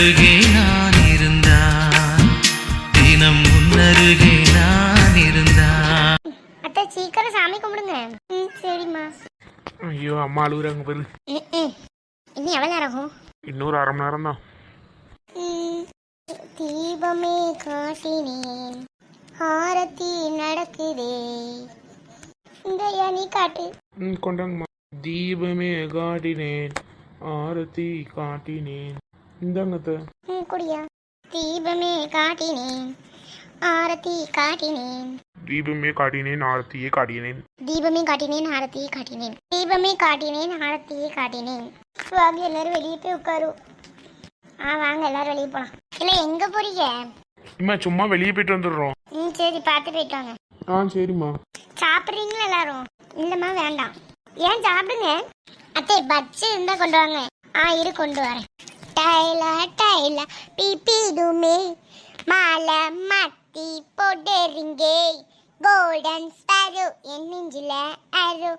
உன்னருகே நான் இருந்தான், தினம் உன்னருகே நான் இருந்தான். அத்தை சீக்கிரம் சாமி கும்பிடுங்க. சரிம்மா. ஐயோ அம்மா அழுகுறாங்க பாரு. இன்னும் எவ்வளோ நேரம் ஆகும்? இன்னொரு அரை மணி நேரம் தான். தீபமே காட்டினேன், ஆரத்தி நடக்குதே. இந்த நீ காட்டு. கொண்டாங்கம்மா. தீபமே காட்டினேன், ஆரத்தி காட்டினேன். இந்தாங்கத்த. குடியா. தீபமே காட்டினேன், ஆரத்தி காட்டினேன். தீபமே காட்டினேன், ஆரத்தியே காட்டினேன். தீபமே காட்டினேன், ஆரத்தியே காட்டினேன். தீபமே காட்டினேன், ஆரத்தியே காட்டினேன். வாங்க எல்லாரும் வெளியே போய் உட்காரும். வாங்க எல்லாரும் வெளியே போலாம். இல்ல எங்க போறீங்க? இம்மா சும்மா வெளியே போயிட்டு வந்துடுறோம். சரி பார்த்து போயிட்டு வாங்க. சரிம்மா. சாப்பிட்றீங்களா எல்லாரும்? இல்லம்மா வேண்டாம். ஏன் சாப்பிடுங்க. அத்தை பச்சு இருந்தா கொண்டு வாங்க. இரு கொண்டு வரேன். டைலா டைலா பிபிடுமே மாலை மாத்தி போடுறீங்க. கோல்டன் ஸ்பேரோ என் நெஞ்சில அரோ,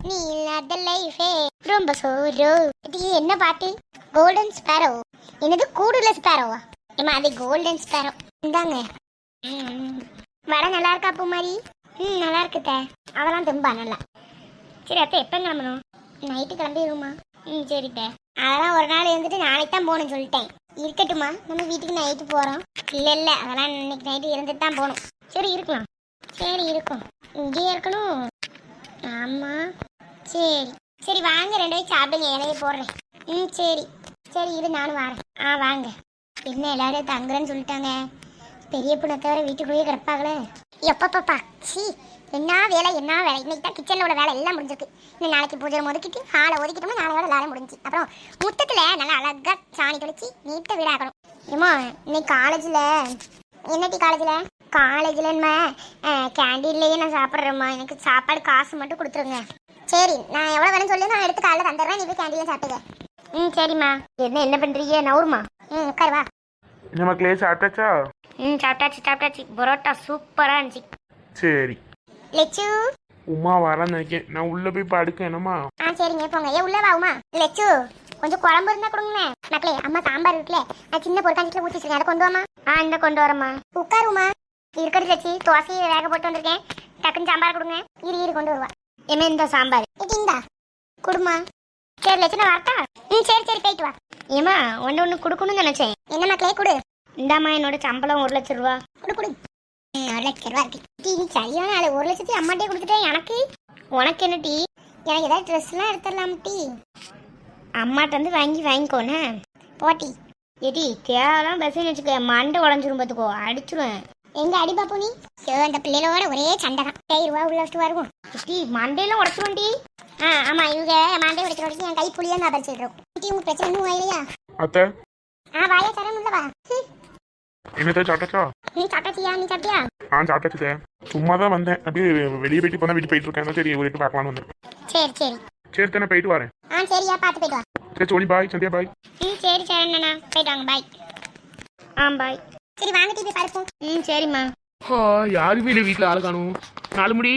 நீ இல்லாத லைஃபே ரொம்ப சோரோ. இது என்ன பாட்டு? Golden Sparrow? என்னது கூடுல ஸ்பேரோவா? ஏமா அது கோல்டன் ஸ்பேரோ. இந்தாங்க. வடை நல்லா இருக்கா பூ மாதிரி? நல்லா இருக்குத. அதெல்லாம் தும்பா நல்லா. சரி அத்தை எப்போ கிளம்பணும்? நைட்டு கிளம்பிடுமா? சரிட்ட. அதெல்லாம் ஒரு நாள் இருந்துட்டு நாளைக்கு தான் போகணும்னு சொல்லிட்டேன். இருக்கட்டுமா, நம்ம வீட்டுக்கு நைட்டு போகிறோம். இல்லை அதெல்லாம் இன்னைக்கு நைட்டு இருந்துட்டு தான் போகணும். சரி இருக்கலாம். சரி இருக்கும். இங்கேயே இருக்கணும். ஆமாம் சரி சரி வாங்க 2 வயசு சாப்பிடுங்க. இலையை போடுறேன். சரி சரி இரு நானும் வரேன். வாங்க. என்ன எல்லாரும் தங்குறேன்னு சொல்லிட்டாங்க. பெரிய பொண்ணை தவிர வீட்டுக்குள்ளேயே கிடப்பாங்களே. எப்பப்பா சி என்ன வேலை என்ன வேலை. இன்னைக்கு தான் கிச்சனோட வேலை எல்லாம் முடிஞ்சிருக்கு. இன்னும் நாளைக்கு பூஜை ஒதுக்கிட்டு ஹாலை ஒதுக்கிட்டோம்னா நாளையோட வேலை முடிஞ்சு. அப்புறம் முத்தத்தில் நல்லா அழகாக சாணி தொளிச்சு நீட்ட வீடாக்கணும். ஏமா இன்னைக்கு காலேஜில் என்னட்டி காலேஜில் நம்ம கேண்டீன்லேயே நான் சாப்பிட்றேம்மா. எனக்கு சாப்பாடு காசு மட்டும் கொடுத்துருங்க. சரி நான் எவ்வளோ வேணும்னு சொல்லி நான் எடுத்து காலையில் தந்துடுறேன். நீ போய் கேண்டீனில் சாப்பிட்டுக்க. சரிம்மா. என்ன பண்ணுறீங்க? நவுருமா. உட்காரு வா. நம்ம கிளே சாப்பிட்டாச்சா? சாப்பிட்டாச்சு. பரோட்டா சூப்பராக இருந்துச்சு. சரி லெச்சு. உமா வரேன்னு நினைக்கேன். நான் உள்ள போய் படுக்க. என்னம்மா? சரிங்க போங்க. உள்ள வா உமா. லெச்சு கொஞ்சம் குழம்பு இருந்தா கொடுங்களேன். மக்களே அம்மா சாம்பார் இருக்குல்ல, நான் சின்ன பொருட்காஞ்சில ஊற்றி வச்சிருக்கேன். அதை கொண்டு வாமா. இந்த கொண்டு வரமா. உட்காருமா. இருக்கிறது லட்சி தோசையை வேக போட்டு வந்திருக்கேன். டக்குன்னு சாம்பார் கொடுங்க. இரு கொண்டு வருவா. என்ன இந்த சாம்பார் இந்தா குடுமா. சரி லட்சம் நான் வரட்டா? சரி போயிட்டு வா. ஏமா ஒன்று கொடுக்கணும்னு நினைச்சேன். என்ன மக்களே கொடு. இந்தாம்மா என்னோட சம்பளம் 1 லட்சம் ரூபா. கொடு 1 லட்சம் ரூபா இருக்கு. டீ நீ சரியான ஆளு. 1 லட்சத்தி அம்மாட்டே கொடுத்துட்டேன். எனக்கு உனக்கு என்ன டீ? எனக்கு ஏதாவது ட்ரெஸ்லாம் எடுத்துடலாம் டீ. அம்மாட்ட வந்து வாங்கிக்கோண்ணே போட்டி. ஏடி தேவைலாம் பஸ்ஸுன்னு வச்சுக்க. மண்டை உடஞ்சிரும் பார்த்துக்கோ. அடிச்சிருவேன். எங்க அடி பாப்போம் நீ? அந்த பிள்ளைகளோட ஒரே சண்டை தான். 1000 ரூபா உள்ள வச்சுட்டு வருவோம். டீ மண்டையெல்லாம் உடச்சிரும் டீ. ஆமாம் இவங்க மண்டை உடைக்கிற வரைக்கும் என் கை புளியாக நான் பறிச்சிடுறோம். டீ உங்க பிரச்சனை இன்னும் இல்லையா? அத்தை வாயா தரேன் உள்ளவா. என்னத்த சாப்பிட்டாச்சா? நீ சாப்பிட்டாச்சியா? நீ சாப்பிட்டியா? சாப்பிட்டாச்சு. சும்மா தான் வந்தேன். அப்படியே வெளியே போயிட்டு போனா வீட்டு போயிட்டு இருக்கேன். சரி ஒரு பார்க்கலாம்னு வந்தேன். சரி தானே போயிட்டு வரேன். சரியா பார்த்து போயிட்டு வா. சரி சோழி பாய். சந்தியா பாய். சரி அண்ணா போயிட்டு வாங்க. பாய். பாய். சரி வாங்க டீ போய் பார்ப்போம். சரிம்மா. யாருமே இல்லை வீட்டில். ஆளு காணும். 4 முடி.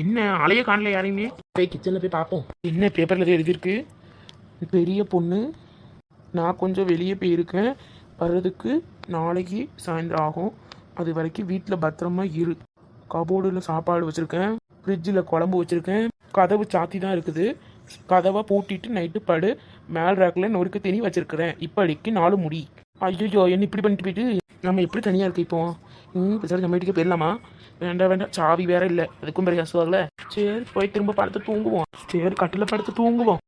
என்ன அலைய காணல யாரையுமே. போய் கிச்சனில் போய் பார்ப்போம். என்ன பேப்பரில் எழுதியிருக்கு? பெரிய பொண்ணு நான் கொஞ்சம் வெளியே போயிருக்கேன், வர்றதுக்கு நாளைக்கு சாயந்தரம் ஆகும். அது வரைக்கும் வீட்டில் பத்திரமா இரு. கபோர்டில் சாப்பாடு வச்சுருக்கேன், ஃப்ரிட்ஜில் குழம்பு வச்சுருக்கேன், கதவு சாத்தி தான் இருக்குது. கதவை பூட்டிட்டு நைட்டு படு. மேல் ரேக்கில் நொறுக்கு தண்ணி வச்சுருக்கிறேன். இப்படிக்கு 4 முடி. ஐயோ என்ன இப்படி பண்ணிட்டு போயிட்டு நம்ம எப்படி தனியாக இருக்கு இப்போ? பேசாத நம்ம வீட்டுக்கு போயிடலாமா? வேண்டாம் சாவி வேற இல்லை. அதுக்கும் பெரிய கசுவாகல. சரி போய் திரும்ப படுத்து தூங்குவோம். சரி கட்டில் படுத்து தூங்குவோம்.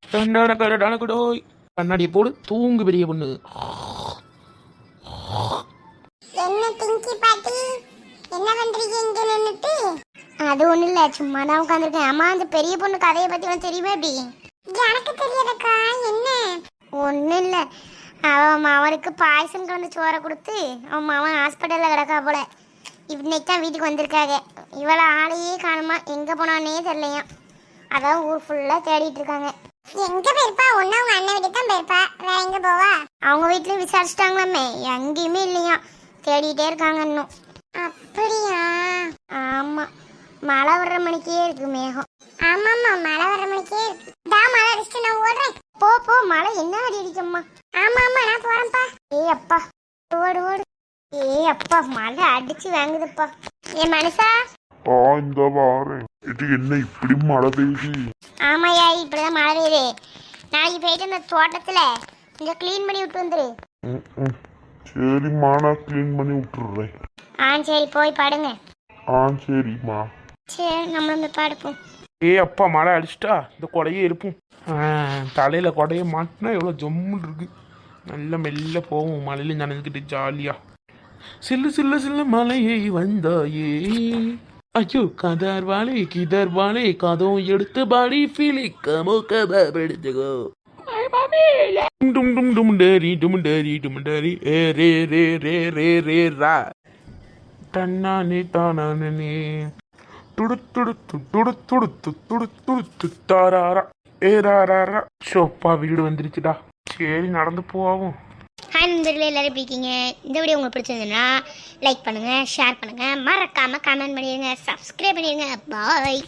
கண்ணாடியை போடு. தூங்கு பெரிய பொண்ணு. என்ன பிங்கி பாட்டி என்ன பண்றீங்க இங்க நின்னுட்டு? அது ஒண்ணு இல்ல, சும்மா தான் உட்கார்ந்திருக்கேன். அம்மா அந்த பெரிய பொண்ணு கதையை பத்தி உனக்கு தெரியுமா? எப்படி? எனக்கு தெரியாதக்கா. என்ன? ஒண்ணு இல்ல, அவன் அவனுக்கு பாய்சன் கலந்து சோறை கொடுத்து அவன் ஹாஸ்பிட்டல்ல கிடக்கா போல. இன்னைக்கு தான் வீட்டுக்கு வந்திருக்காங்க. இவளை ஆளையே காணுமா, எங்க போனானே தெரியலையா. அதான் ஊர் ஃபுல்லா தேடிட்டு இருக்காங்க. எங்க போயிருப்பா? ஒன்னு அவங்க அண்ணன் வீட்டுக்கு தான் போயிருப்பா. வேற எங்க போவா? அவங்க வீட்லயும் விசாரிச்சுட்டாங்களாமே, எங்கேயுமே இல்லையா. தேடிட்டே இருக்காங்க இன்னும். அப்படியா? ஆமா, மழை வர்ற மணிக்கே இருக்கு மேகம். ஆமாம்மா மழை வர்ற மணிக்கே இருக்கு. மழை அடிச்சுட்டு நான் ஓடுறேன். போ மழை என்ன அடி அடிக்கம்மா. ஆமா நான் போறேன்ப்பா. ஏய் அப்பா ஓடு ஓடு. ஏய் அப்பா மழை அடிச்சு வாங்குதுப்பா. ஏன் மனுஷா. இந்த வாரேன். இது என்ன இப்படி மழை பெய்யுது? ஆமாய்யா இப்படிதான் மழை பெய்யுது. நாளைக்கு போயிட்டு அந்த தோட்டத்துல கொஞ்சம் க்ளீன் பண்ணி விட்டு வந்துரு. சரிம்மா, நான் கிளீன் பண்ணி விட்டுறேன். சரி போய் பாடுங்க. சரிம்மா. சரி நம்மளும் போய் பாடுப்போம். அப்பா மழை அடிச்சிட்டா இந்த கொடையை எழுப்பும். தலையில கொடையை மாட்டினா எவ்வளோ ஜம்முன்னு இருக்கு. நல்ல மெல்ல போவோம் மழையில நனைஞ்சுக்கிட்டு ஜாலியா. சில்லு சில்லு சில்லு மலையை வந்தாயே, ஐயோ கதர் வாழை கிதர் வாழை கதம் எடுத்து பாடி பிலிக்கமோ கதை பிடிச்சுக்கோ. டும் டும் டும் டரி டும் டரி டும் டரி ஏ ரே ரே ரே ரே ரே ரா தன்னானே தானே துடு துடு துடு துடு துடு துடு தாராரா ஏ ராரா. ஷோப்பா வீடு வந்துருச்சுடா. சரி நடந்து போவோம். ஹாய் நண்பர்களே, எல்லாரும் எப்படி இருக்கீங்க? இந்த வீடியோ உங்களுக்கு பிடிச்சிருந்ததுன்னா லைக் பண்ணுங்கள், ஷேர் பண்ணுங்கள், மறக்காமல் கமெண்ட் பண்ணிடுங்க, சப்ஸ்கிரைப் பண்ணிடுங்க. பாய்.